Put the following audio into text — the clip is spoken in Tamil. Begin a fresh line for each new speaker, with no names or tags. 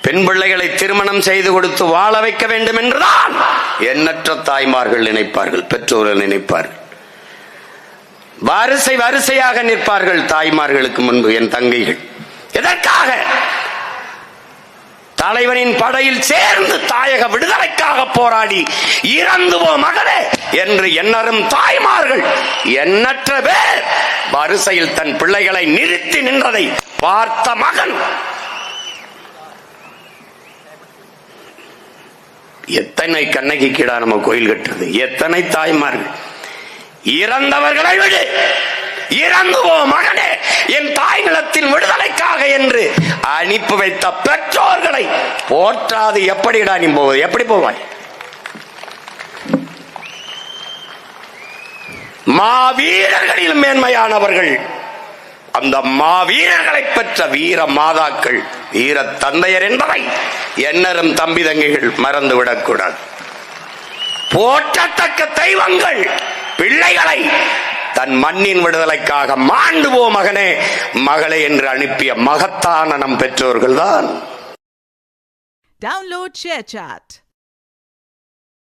பெண் பிள்ளைகளை திருமணம் செய்து கொடுத்து வாழ வைக்க வேண்டும் என்றுதான் எண்ணற்ற தாய்மார்கள் நினைப்பார்கள், பெற்றோர்கள் நினைப்பார்கள். வரிசை வரிசையாக நிற்பார்கள் தாய்மார்களுக்கு முன்பு என் தங்கைகள். எதற்காக? தலைவனின் படையில் சேர்ந்து தாயக விடுதலைக்காக போராடி இறந்து போ மகனே என்று எண்ணரும் தாய்மார்கள் எண்ணற்ற பேர் வரிசையில் தன் பிள்ளைகளை நிறுத்தி நின்றதை பார்த்த மகன். எத்தனை கண்ணகி கீழா நம்ம கோயில் கட்டுறது, எத்தனை தாய்மார்கள். இறந்தவர்களை விடு, இறந்து போ மகனே என் தாய் நிலத்தின் விடுதலைக்காக என்று அனுப்பி வைத்த பெற்றோர்களை போற்றாது எப்படிடா நீ போவது? எப்படி போவாய்? மாவீரர்களில் மேன்மையானவர்கள், அந்த மாவீரர்களை பெற்ற வீர மாதாக்கள், வீர தந்தையர் என்பதை எண்ணரும் தம்பி தங்கைகள் மறந்துவிடக் கூடாது. போற்றத்தக்க தெய்வங்கள் பிள்ளைகளை தன் மண்ணின் விடுதலைக்காக மாண்டு போ மகனே மகளே என்று அனுப்பிய மகத்தான நம் பெற்றோர்கள் தான்.
Download ShareChat.